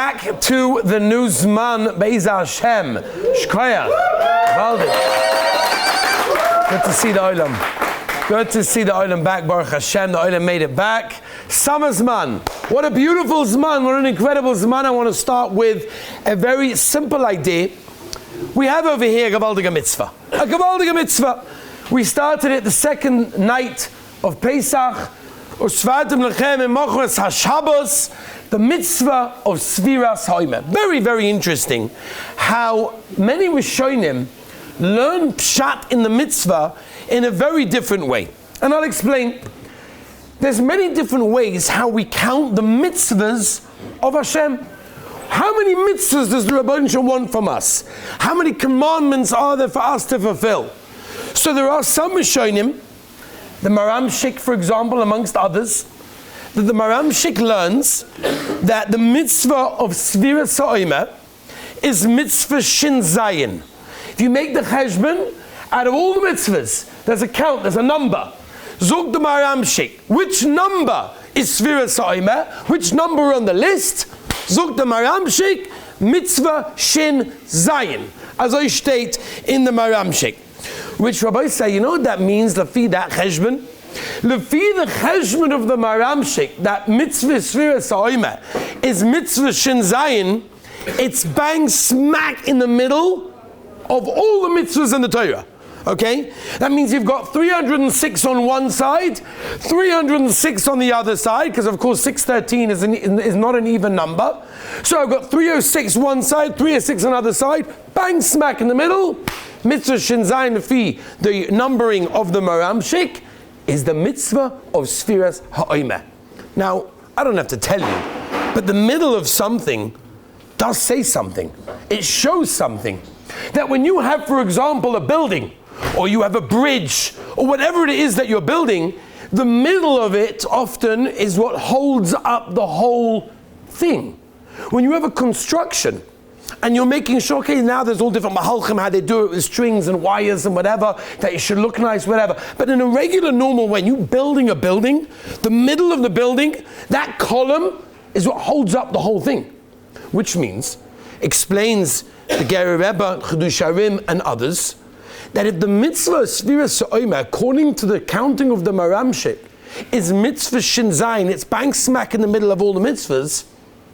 Back to the new Zman Be'ez Hashem. Shkoyach. Good to see the Olam. Good to see the Olam back. Baruch Hashem, the Olam made it back. Summer Zman. What a beautiful Zman. What an incredible Zman. I want to start with a very simple idea. We have over here a Gavaldige Mitzvah. A Gavaldige Mitzvah. We started it the second night of Pesach. Usvartem lechem mochras hashabos. The mitzvah of Sefiras ha'omer. Very, very interesting how many Rishonim learn pshat in the mitzvah in a very different way. And I'll explain. There's many different ways how we count the mitzvahs of Hashem. How many mitzvahs does the Rebbeinu Shalom want from us? How many commandments are there for us to fulfill? So there are some Rishonim, the Maramshik, for example, amongst others, that the Maramshik learns that the mitzvah of Sefiras ha'omer is mitzvah Shin Zayin. If you make the cheshbon, out of all the mitzvahs, there's a count, there's a number. Zog the Maramshik. Which number is Sefiras ha'omer? Which number on the list? Zog the Maramshik, mitzvah Shin Zayin. As I state in the Maramshik. Which rabbis say, you know what that means, Lafi that cheshbon? Lafi the cheshbon of the Maramshik, that mitzvah Sefiras ha'omer is mitzvah Shin Zayin, it's bang smack in the middle of all the mitzvahs in the Torah. Okay? That means you've got 306 on one side, 306 on the other side, because of course 613 is not an even number. So I've got 306 one side, 306 on the other side, bang smack in the middle. Mitzvah Shin Zayin Lafi, the numbering of the Maramshik, is the mitzvah of Sefiras ha'omer. Now, I don't have to tell you, but the middle of something does say something. It shows something. That when you have, for example, a building, or you have a bridge, or whatever it is that you're building, the middle of it often is what holds up the whole thing. When you have a construction, and you're making sure, okay, now there's all different mahalchim, how they do it with strings and wires and whatever, that it should look nice, whatever. But in a regular, normal way, you building a building, the middle of the building, that column is what holds up the whole thing. Which means, explains the Ger Rebbe, Chidush Harim, and others, that if the mitzvah of Sefiras ha'omer, according to the counting of the Maramshik, is mitzvah Shin Zayin, it's bang smack in the middle of all the mitzvahs,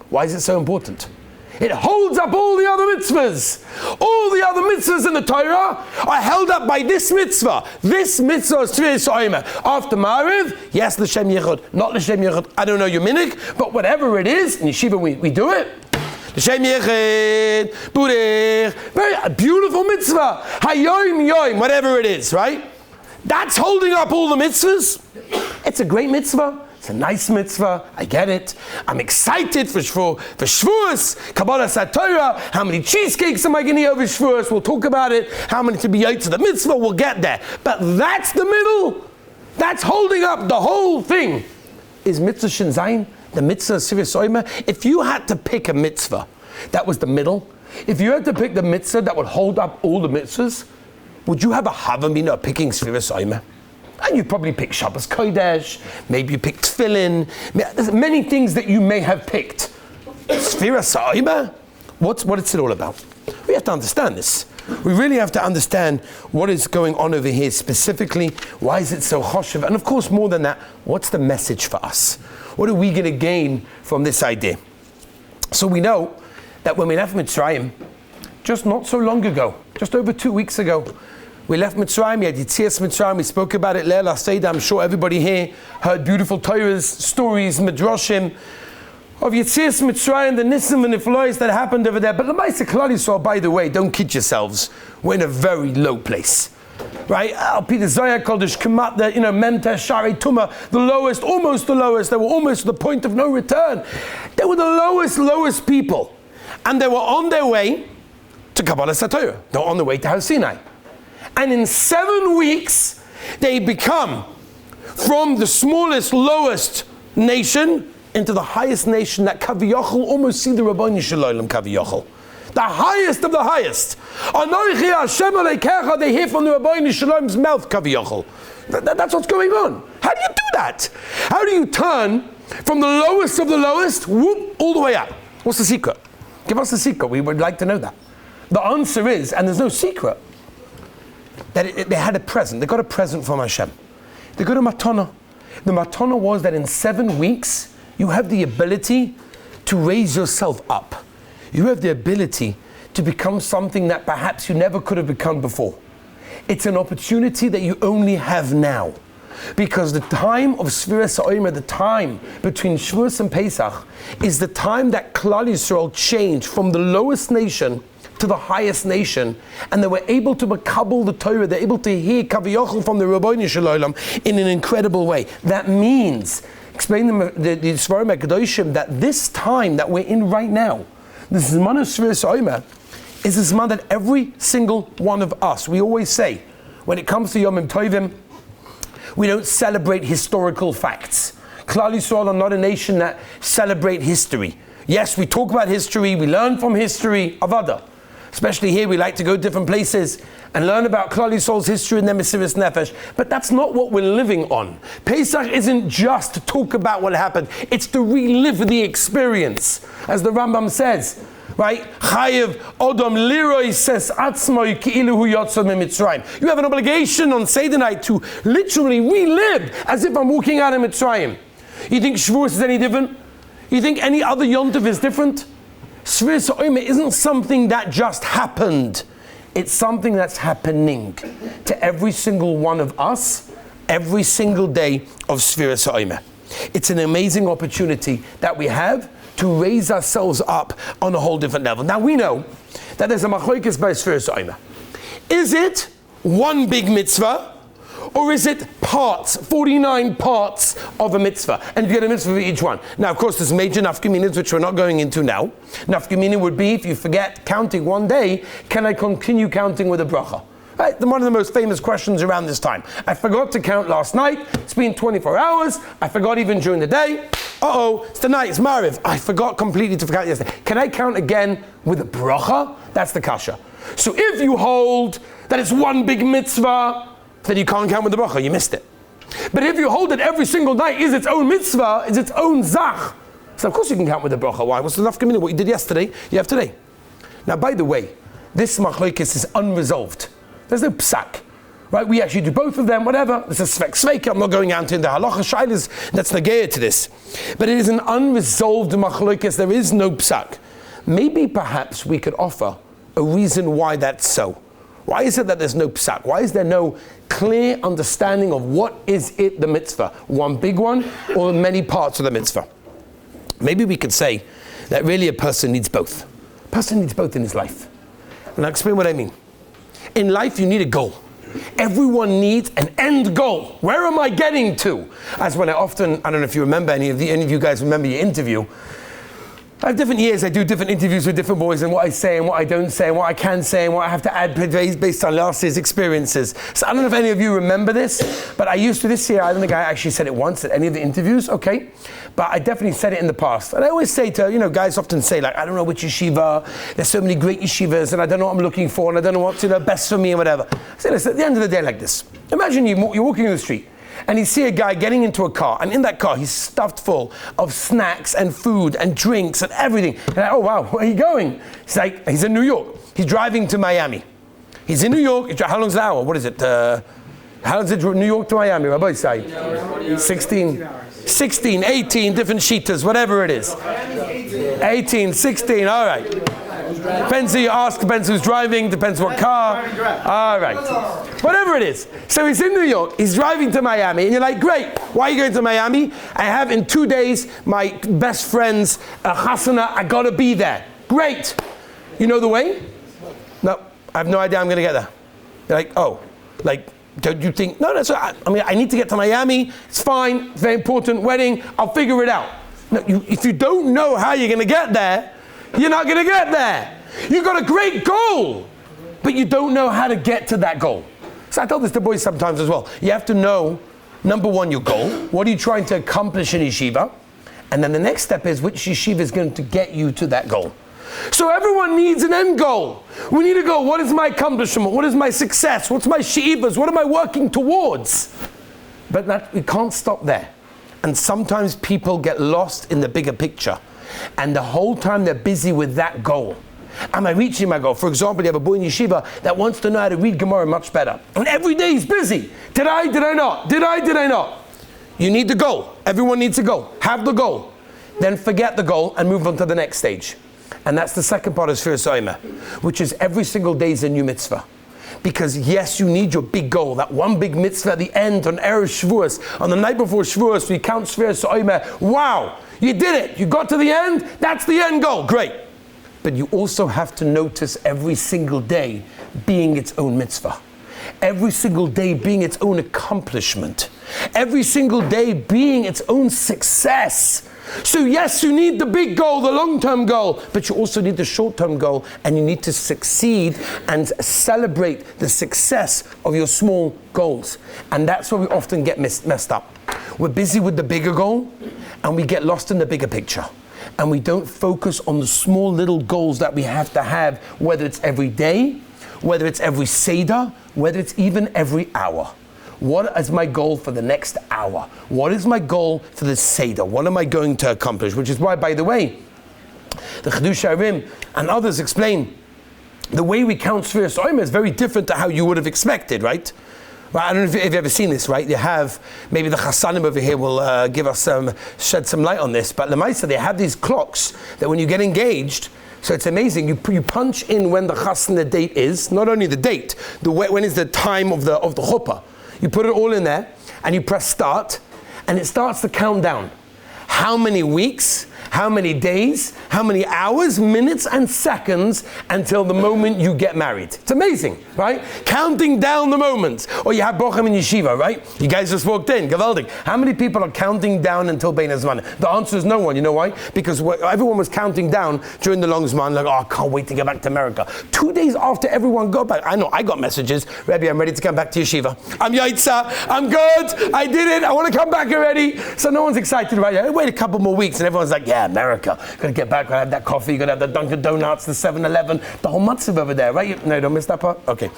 why is it so important? It holds up all the other mitzvahs. All the other mitzvahs in the Torah are held up by this mitzvah. This mitzvah is Sefiras ha'omer. After Ma'ariv, yes, l'shem yichud, not l'shem yichud. I don't know your minig, but whatever it is, in yeshiva we do it. L'shem yichud, burich, very beautiful mitzvah. Hayom yom, whatever it is, right? That's holding up all the mitzvahs. It's a great mitzvah. It's a nice mitzvah, I get it. I'm excited for Shavuos, Kabbalah Satorah. How many cheesecakes am I going to eat over Shavuos? We'll talk about it. How many to be out to the mitzvah? We'll get there. But that's the middle. That's holding up the whole thing. Is mitzvah Shin Zayin, the mitzvah of Sefiras ha'omer? If you had to pick a mitzvah that was the middle, if you had to pick the mitzvah that would hold up all the mitzvahs, would you have a havamina picking Sefiras ha'omer? And you probably picked Shabbos Kodesh, maybe you picked Tefillin, there's many things that you may have picked. Sefiras ha'omer? What's it all about? We have to understand this. We really have to understand what is going on over here specifically. Why is it so choshev? And of course, more than that, what's the message for us? What are we going to gain from this idea? So we know that when we left Mitzrayim, just not so long ago, just over 2 weeks ago, we left Mitzrayim, we had Yetzias Mitzrayim, we spoke about it, Leil HaSeder. I'm sure everybody here heard beautiful Torahs, stories, Midrashim, of Yetzias Mitzrayim, the Nisim and Niflois that happened over there. But the Ma'aseh Klal Yisrael, by the way, don't kid yourselves, we're in a very low place. Right? Peter Zohar Kodesh, Kamat, Mem Tesh Sharei Tumah, the lowest, almost the lowest, they were almost to the point of no return. They were the lowest people. And they were on their way to Kabbalah Satorah. They were on their way to Har Sinai. And in 7 weeks, they become from the smallest, lowest nation into the highest nation that Kaviyachol almost see the Rabbeinu Shalom Kaviyachol. The highest of the highest. Anochi Hashem Aleikecha, they hear from the Rabbeinu Shalom's mouth Kaviyachol. That's what's going on. How do you do that? How do you turn from the lowest of the lowest, whoop, all the way up? What's the secret? Give us the secret. We would like to know that. The answer is, and there's no secret, that they had a present. They got a present from Hashem. They got a matana. The matana was that in 7 weeks, you have the ability to raise yourself up. You have the ability to become something that perhaps you never could have become before. It's an opportunity that you only have now. Because the time of Sefiras HaOmer, the time between Shavuos and Pesach, is the time that Klal Yisrael changed from the lowest nation to the highest nation, and they were able to makabel the Torah. They're able to hear Kaviyachol from the Rabbeinu Shalom in an incredible way. That means, explain the Sefirim HaKadoshim, that this time that we're in right now, the Zman of Sefiras HaOmer, is a Zman that every single one of us, we always say, when it comes to Yomim Tovim, we don't celebrate historical facts. Klal Yisrael are not a nation that celebrate history. Yes, we talk about history, we learn from history, avada. Especially here, we like to go different places and learn about Klal Yisrael's history and their Mesiras Nefesh. But that's not what we're living on. Pesach isn't just to talk about what happened. It's to relive the experience. As the Rambam says, right? Chayev Odom Liroi says Atzmoi Ki'ilu Hu Yotza Mitzrayim. You have an obligation on Seder night to literally relive as if I'm walking out of Mitzrayim. You think Shavuos is any different? You think any other Yom Tov is different? Sefiras HaOmer isn't something that just happened. It's something that's happening to every single one of us, every single day of Sefiras HaOmer. It's an amazing opportunity that we have to raise ourselves up on a whole different level. Now we know that there's a machlokes by Sefiras HaOmer. Is it one big mitzvah, or is it parts, 49 parts of a mitzvah? And you get a mitzvah for each one. Now, of course, there's major nafkaminas, which we're not going into now. Nafkamina would be, if you forget counting one day, can I continue counting with a bracha? Right? One of the most famous questions around this time. I forgot to count last night. It's been 24 hours. I forgot even during the day. It's tonight, it's Mariv. I forgot completely to count yesterday. Can I count again with a bracha? That's the kasha. So if you hold that it's one big mitzvah, then you can't count with the bracha, you missed it. But if you hold it every single night is its own mitzvah, is its own zach, so of course you can count with the bracha. Why? What's the nafkamina? What you did yesterday, you have today. Now, by the way, this machlokes is unresolved. There's no psak. Right? We actually do both of them, whatever. This is svek sveika. I'm not going out into the halacha shaylas that's negaya to this. But it is an unresolved machlokes. There is no psak. Maybe perhaps we could offer a reason why that's so. Why is it that there's no psak? Why is there no clear understanding of what is it the mitzvah? One big one or many parts of the mitzvah? Maybe we could say that really a person needs both. A person needs both in his life. And I'll explain what I mean. In life you need a goal. Everyone needs an end goal. Where am I getting to? As when I don't know if you remember, any of you guys remember your interview. I have different years, I do different interviews with different boys and what I say and what I don't say and what I can say and what I have to add based on last year's experiences. So I don't know if any of you remember this, but I used to this year, I don't think I actually said it once at any of the interviews, okay? But I definitely said it in the past. And I always say to, guys often say like, I don't know which yeshiva, there's so many great yeshivas and I don't know what I'm looking for and I don't know what's best for me and whatever. I say, listen, at the end of the day like this. Imagine you're walking in the street and you see a guy getting into a car, and in that car he's stuffed full of snacks and food and drinks and everything. And oh wow, where are you going? He's like, he's in New York. He's driving to Miami. He's in New York. How long's the hour? What is it? How long is it New York to Miami? Rabbi say 16, 18 different sheetas, whatever it is. 18, 16, all right. Depends who you ask, depends who's driving, depends what car. All right. Whatever it is. So he's in New York, he's driving to Miami, and you're like, great, why are you going to Miami? I have in 2 days my best friend's chasana, I gotta be there. Great. You know the way? No, I have no idea I'm gonna get there. You're like, don't you think, no, that's right. I need to get to Miami, it's fine, it's very important, wedding, I'll figure it out. No, if you don't know how you're gonna get there, you're not going to get there. You've got a great goal, but you don't know how to get to that goal. So I tell this to boys sometimes as well. You have to know, number one, your goal. What are you trying to accomplish in yeshiva? And then the next step is which yeshiva is going to get you to that goal. So everyone needs an end goal. We need a goal. What is my accomplishment? What is my success? What's my sheivas? What am I working towards? But we can't stop there. And sometimes people get lost in the bigger picture. And the whole time they're busy with that goal. Am I reaching my goal? For example, you have a boy in yeshiva that wants to know how to read Gemara much better. And every day he's busy. Did I not? Did I not? You need the goal. Everyone needs a goal. Have the goal. Then forget the goal and move on to the next stage. And that's the second part of Sefiras Omer, which is every single day is a new mitzvah. Because yes, you need your big goal, that one big mitzvah at the end on Erev Shavuos, on the night before Shavuos, we count Sefiras Omer. Wow, you did it. You got to the end. That's the end goal. Great. But you also have to notice every single day being its own mitzvah. Every single day being its own accomplishment. Every single day being its own success. So yes, you need the big goal, the long-term goal, but you also need the short-term goal, and you need to succeed and celebrate the success of your small goals. And that's where we often get messed up. We're busy with the bigger goal, and we get lost in the bigger picture. And we don't focus on the small little goals that we have to have, whether it's every day, whether it's every Seder, whether it's even every hour. What is my goal for the next hour? What is my goal for the Seder? What am I going to accomplish? Which is why, by the way, the Chidush Harim and others explain the way we count Sefiras Omer is very different to how you would have expected, right? Well, I don't know if you've ever seen this, right? You have, maybe the Chassanim over here will shed some light on this, but Lemaisa, they have these clocks that when you get engaged, so it's amazing, you punch in when the Chassan, the date is, not only the date, when is the time of the chuppah. You put it all in there, and you press start, and it starts to count down. How many weeks, how many days, how many hours, minutes, and seconds until the moment you get married. It's amazing, right? Counting down the moments. Or you have Bochum in Yeshiva, right? You guys just walked in, Gavaldik. How many people are counting down until Bein Hazman? The answer is no one. You know why? Because everyone was counting down during the long Zman, like, oh, I can't wait to get back to America. 2 days after everyone got back, I know, I got messages, Rebbe, I'm ready to come back to Yeshiva. I'm Yaitza, I'm good, I did it, I want to come back already. So no one's excited about it. Wait a couple more weeks, and everyone's like, yeah, America, gotta get back, gotta have that coffee, gotta have the Dunkin' Donuts, the 7-Eleven, the whole matzav over there, right? No, don't miss that part? Okay.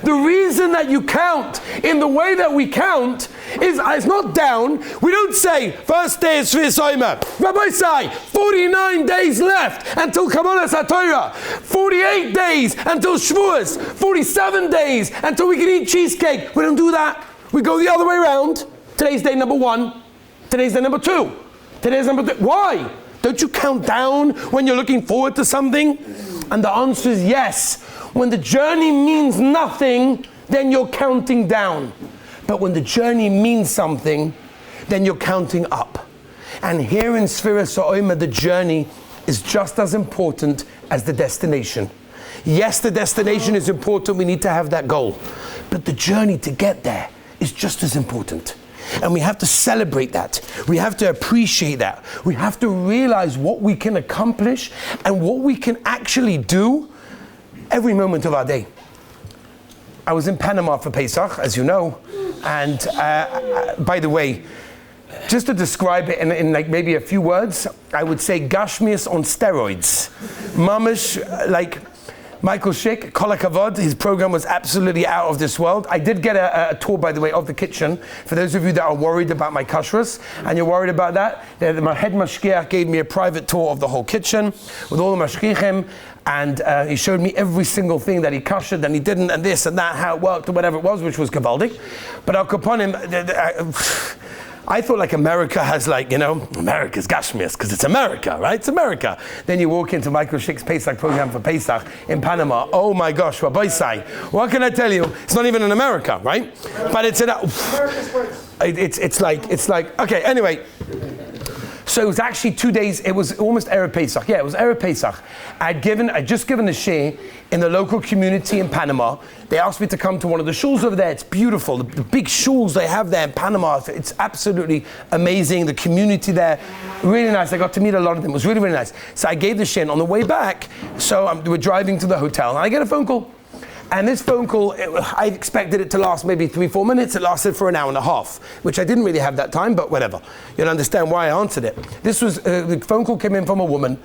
The reason that you count in the way that we count is it's not down. We don't say, first day is Sefiras Omer. Rabbi say, 49 days left until Kabbalas HaTorah. 48 days until Shavuos. 47 days until we can eat cheesecake. We don't do that. We go the other way around. Today's day number 1. Today's day number 2. Today's number 3. Why? Don't you count down when you're looking forward to something? And the answer is yes. When the journey means nothing, then you're counting down. But when the journey means something, then you're counting up. And here in Sefiras Omer, the journey is just as important as the destination. Yes, the destination is important. We need to have that goal. But the journey to get there is just as important. And we have to celebrate that. We have to appreciate that. We have to realize what we can accomplish and what we can actually do every moment of our day. I was in Panama for Pesach, as you know, and by the way, just to describe it in like maybe a few words, I would say Gashmias on steroids. Mamish, like Michael Schick, Kol HaKavod, his program was absolutely out of this world. I did get a tour, by the way, of the kitchen. For those of you that are worried about my kashrus, and you're worried about that, my head mashgiach gave me a private tour of the whole kitchen with all the mashgichim, and he showed me every single thing that he kashered and he didn't, and this and that, how it worked, or whatever it was, which was gavaldik. But Al Kaponim, I thought like America has like, you know, America's Gashmias, because it's America, right? It's America. Then you walk into Michael Schick's Pesach program for Pesach in Panama. Oh my gosh, Rabbi Sai. What can I tell you? It's not even in America, right? But it's it's like, okay, anyway. So it was actually 2 days, it was almost Erev Pesach. Yeah, it was Erev Pesach. I'd just given a share in the local community in Panama. They asked me to come to one of the shuls over there. It's beautiful. The big shuls they have there in Panama, it's absolutely amazing. The community there, really nice. I got to meet a lot of them. It was really, really nice. So I gave the share. On the way back, so we're driving to the hotel, and I get a phone call. And this phone call, I expected it to last maybe 3-4 minutes. It lasted for an hour and a half, which I didn't really have that time, but whatever. You'll understand why I answered it. This was, the phone call came in from a woman.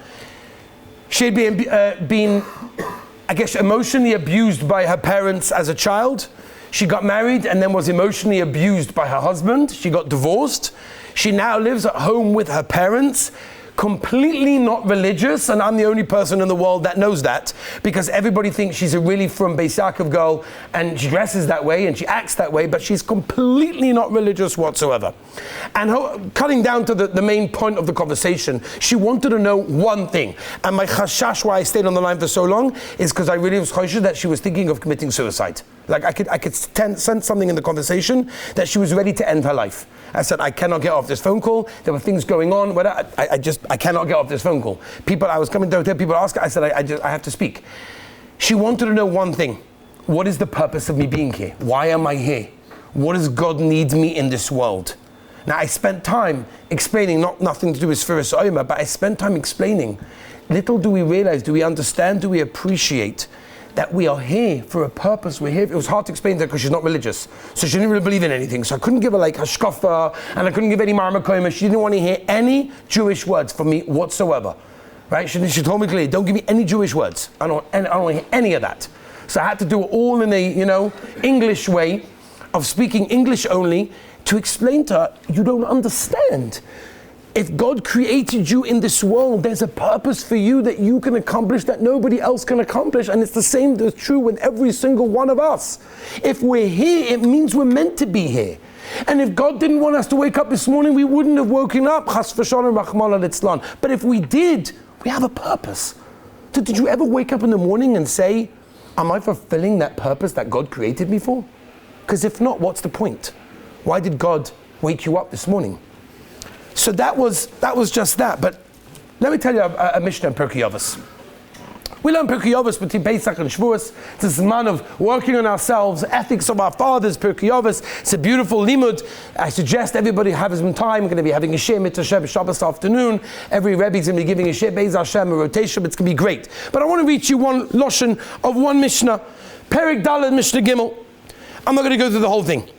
She'd been, I guess, emotionally abused by her parents as a child. She got married and then was emotionally abused by her husband. She got divorced. She now lives at home with her parents, completely not religious, and I'm the only person in the world that knows that, because everybody thinks she's a really from Beis Yaakov girl, and she dresses that way and she acts that way, but she's completely not religious whatsoever. And cutting down to the main point of the conversation, she wanted to know one thing. And my chashash, why I stayed on the line for so long, is because I really was choshesh that she was thinking of committing suicide. Like I could sense something in the conversation that she was ready to end her life. I said, I cannot get off this phone call. There were things going on. I cannot get off this phone call. I was coming down there, people ask, I said, I have to speak. She wanted to know one thing. What is the purpose of me being here? Why am I here? What does God need me in this world? Now, I spent time explaining, nothing to do with Sefiras Omer, but I spent time explaining. Little do we realize, do we understand, do we appreciate that we are here for a purpose. We're here. It was hard to explain to her because she's not religious. So she didn't really believe in anything. So I couldn't give her like hashkafa, and I couldn't give any marmakoyma. She didn't want to hear any Jewish words from me whatsoever. Right? She told me clearly, don't give me any Jewish words. I don't want to hear any of that. So I had to do it all in a, English way of speaking English only to explain to her, you don't understand. If God created you in this world, there's a purpose for you that you can accomplish that nobody else can accomplish. And it's the same that's true with every single one of us. If we're here, it means we're meant to be here. And if God didn't want us to wake up this morning, we wouldn't have woken up. But if we did, we have a purpose. So did you ever wake up in the morning and say, am I fulfilling that purpose that God created me for? Because if not, what's the point? Why did God wake you up this morning? So that was just that. But let me tell you a Mishnah in Pirkei Avos. We learn Pirkei Avos between Pesach and Shavuos. It's a man of working on ourselves, ethics of our fathers, Pirkei Avos. It's a beautiful limud. I suggest everybody have some time. We're going to be having a shir mitzvah Shabbos afternoon. Every Rebbe is going to be giving a shir Beis Hashem, a rotation. It's going to be great. But I want to reach you one loshen of one Mishnah. Perek Daled Mishnah Gimel. I'm not going to go through the whole thing.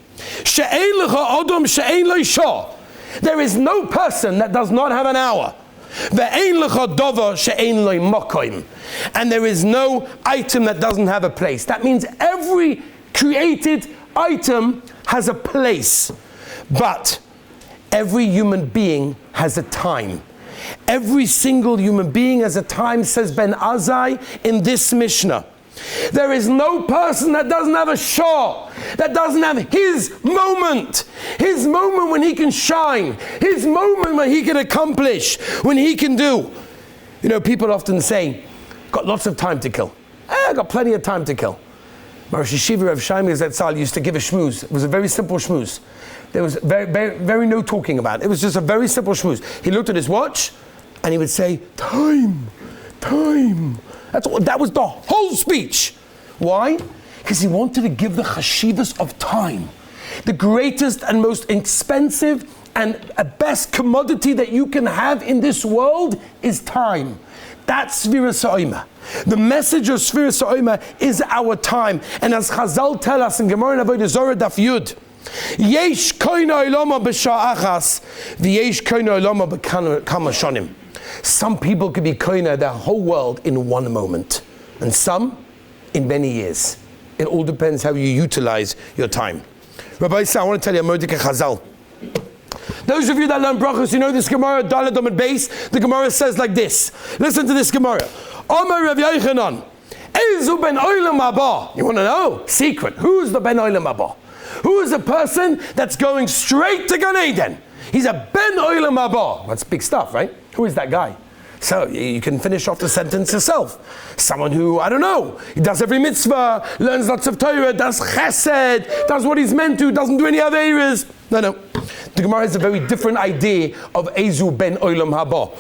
She'ein lecha adam she'ein lo isha. There is no person that does not have an hour. And there is no item that doesn't have a place. That means every created item has a place. But every human being has a time. Every single human being has a time, says Ben Azai in this Mishnah. There is no person that doesn't have a shah, that doesn't have his moment when he can shine, his moment when he can accomplish, when he can do. People often say, got lots of time to kill. I got plenty of time to kill. Rosh Yeshiva Rav Shaimi Zatzal used to give a shmooze. It was a very simple shmooze. There was very, very, very no talking about it. It was just a very simple shmooze. He looked at his watch and he would say, time. That was the whole speech. Why? Because he wanted to give the chashivas of time. The greatest and most expensive and best commodity that you can have in this world is time. That's Sefiras Omer. The message of Sefiras Omer is our time. And as Chazal tell us in Gemara Avodah Zorah Daf Yud, Yesh koina olama b'shah achas, v'yesh koina olama b'kama shonim. Some people could be koina their whole world in one moment, and some in many years. It all depends how you utilize your time. Rabbi Isa, I want to tell you a Mordecai Chazal. Those of you that learn brachos, you know this Gemara, Dalet Amud Beis. The Gemara says like this. Listen to this Gemara. Omer Rav Yochanan, Ezu ben Olam haba. You want to know? Secret. Who's the ben Olam haba? Who is the person that's going straight to Gan Eden? He's a ben Olam haba. That's big stuff, right? Who is that guy? So you can finish off the sentence yourself. Someone who, I don't know, he does every mitzvah, learns lots of Torah, does chesed, does what he's meant to, doesn't do any other areas. No. The Gemara has a very different idea of Ezu ben Olam haba.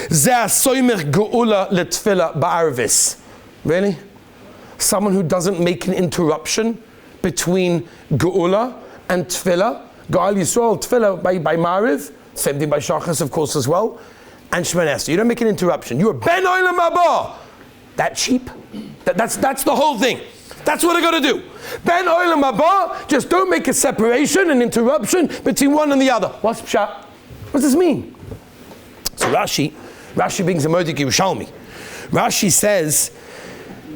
Zeh soymech geula letfila ba'arvis. Really? Someone who doesn't make an interruption between geula and tefillah. Ga'al Yisrael, tefillah by Ma'ariv, same thing by Shachas, of course, as well. And Shemoneh Esrei. You don't make an interruption. You're Ben Olam haba. That cheap? That's the whole thing. That's what I got to do. Ben Olam haba. Just don't make a separation, an interruption between one and the other. What's pshat? What does this mean? So Rashi brings a Mordecai Yerushalmi. Rashi says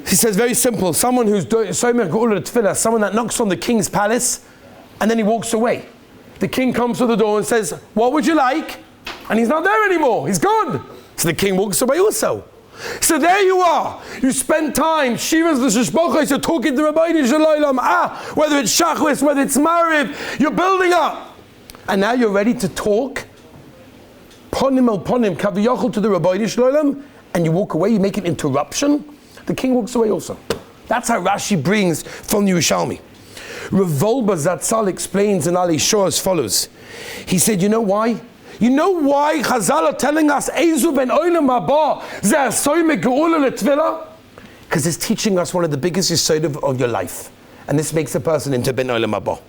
He says very simple, someone who's doing soimer geula tefillah, someone that knocks on the king's palace and then he walks away. The king comes to the door and says, what would you like? And he's not there anymore, he's gone. So the king walks away also. So there you are. You spend time, Shivas l'shishbochos, you're talking to Rabbeinu Shalom, whether it's Shachris, whether it's Mariv, you're building up. And now you're ready to talk, ponim el ponim, kaviyachol to the Rabbeinu Shalom, and you walk away, you make an interruption. The king walks away also. That's how Rashi brings from the Yerushalmi. Rav Wolbe Zatzal explains in Ali Shor as follows. He said, you know why? You know why Chazal are telling us Ezu ben Olam Haba Zeh Soime Geula L'Tefillah? Because it's teaching us one of the biggest yesod of your life. And this makes a person into ben Olam Haba.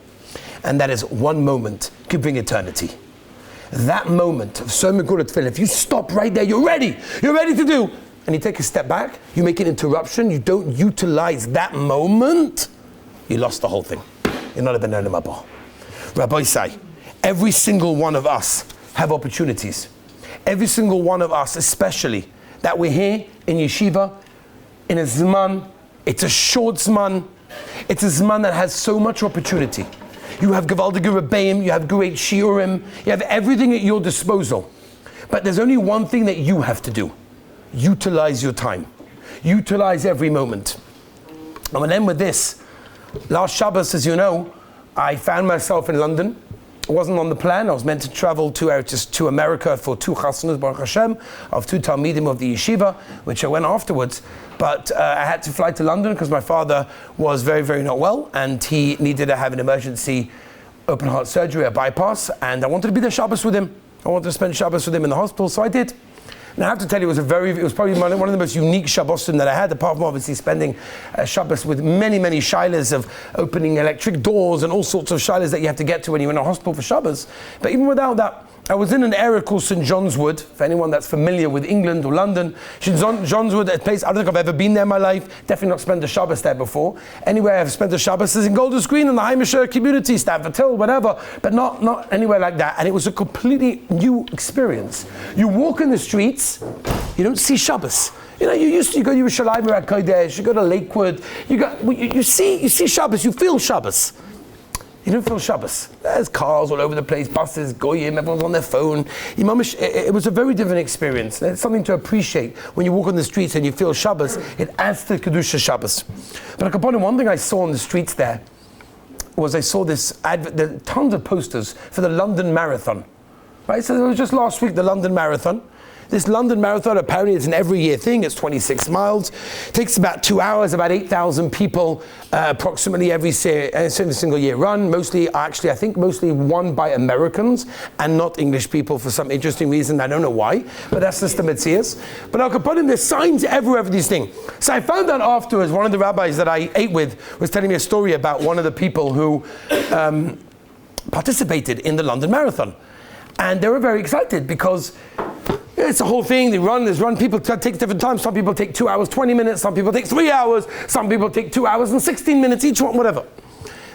And that is one moment could bring eternity. That moment of Soime Geula L'Tefillah, if you stop right there, you're ready to do. And you take a step back, you make an interruption, you don't utilize that moment, you lost the whole thing. You're not a ben Olam Haba. Rabbi say, every single one of us have opportunities. Every single one of us, especially, that we're here in yeshiva, in a zman, it's a short zman, it's a zman that has so much opportunity. You have Gevaldige Rebbeim, you have great shiurim, you have everything at your disposal. But there's only one thing that you have to do. Utilize your time. Utilize every moment. I'm going to end with this. Last Shabbos, as you know, I found myself in London. It wasn't on the plan. I was meant to travel to America for 2 chasnas, Baruch Hashem, of 2 talmidim of the yeshiva, which I went afterwards. But I had to fly to London because my father was very, very not well, and he needed to have an emergency open heart surgery, a bypass, and I wanted to be there Shabbos with him. I wanted to spend Shabbos with him in the hospital, so I did. And I have to tell you, it was probably one of the most unique Shabbosim that I had, apart from obviously spending Shabbos with many, many shilas of opening electric doors and all sorts of shilas that you have to get to when you're in a hospital for Shabbos. But even without that, I was in an area called St. John's Wood, for anyone that's familiar with England or London. St. John's Wood, a place, I don't think I've ever been there in my life, definitely not spent a Shabbos there before. Anywhere I've spent a Shabbos is in Golders Green in the Heimischer community, Stamford Hill, whatever, but not anywhere like that. And it was a completely new experience. You walk in the streets, you don't see Shabbos. You know, you used to go to Yerushalayim or Kodesh, you go to Lakewood, you see Shabbos, you feel Shabbos. You don't feel Shabbos. There's cars all over the place, buses, goyim, everyone's on their phone. It was a very different experience. It's something to appreciate when you walk on the streets and you feel Shabbos. It adds to Kedusha Shabbos. But one thing I saw on the streets there was I saw this advert, tons of posters for the London Marathon. Right, so it was just last week, the London Marathon. This London Marathon, apparently it's an every year thing, it's 26 miles, takes about 2 hours, about 8,000 people approximately every single year run, mostly won by Americans and not English people for some interesting reason, I don't know why, but that's just the Metzias. But Al Kaponim, there's signs everywhere for these things. So I found out afterwards, one of the rabbis that I ate with was telling me a story about one of the people who participated in the London Marathon. And they were very excited because it's a whole thing. There's run. People take different times. Some people take 2 hours, 20 minutes. Some people take 3 hours. Some people take 2 hours and 16 minutes each one, whatever.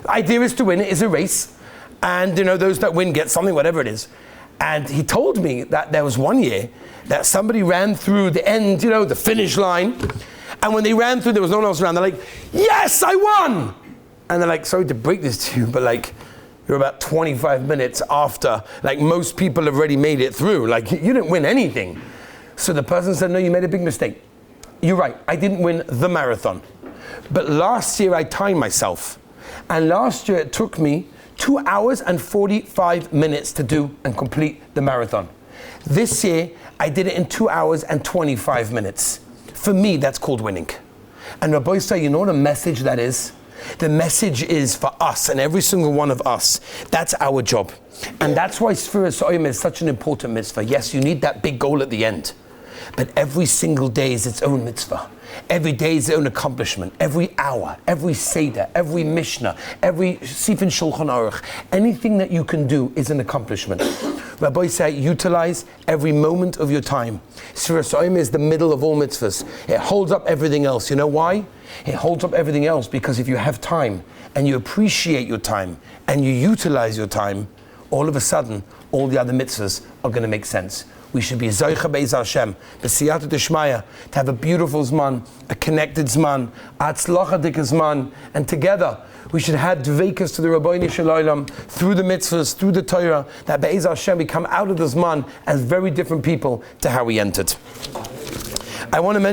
The idea is to win. It is a race. And, those that win get something, whatever it is. And he told me that there was one year that somebody ran through the end, the finish line. And when they ran through, there was no one else around. They're like, yes, I won. And they're like, sorry to break this to you, but you're about 25 minutes after, most people have already made it through. You didn't win anything. So the person said, no, you made a big mistake. You're right, I didn't win the marathon. But last year I timed myself. And last year it took me 2 hours and 45 minutes to do and complete the marathon. This year I did it in 2 hours and 25 minutes. For me, that's called winning. And Rabbi say, you know what a message that is? The message is for us and every single one of us. That's our job. And that's why Sefiras is such an important mitzvah. Yes, you need that big goal at the end. But every single day is its own mitzvah. Every day is its own accomplishment. Every hour, every Seder, every Mishnah, every Sifin Shulchan Aruch, anything that you can do is an accomplishment. Rabbi say, utilize every moment of your time. Sefiras is the middle of all mitzvahs. It holds up everything else. You know why? It holds up everything else because if you have time and you appreciate your time and you utilize your time, all of a sudden, all the other mitzvahs are going to make sense. we should be Zoicha Be'ez Hashem, B'siyata D'Shmaya, to have a beautiful Zman, a connected Zman, Atzlacha Dik Zman, and together we should have dveikus to the Rabbeinu Shalom through the mitzvahs, through the Torah, that Be'ez Hashem we come out of the Zman as very different people to how we entered. I want to mention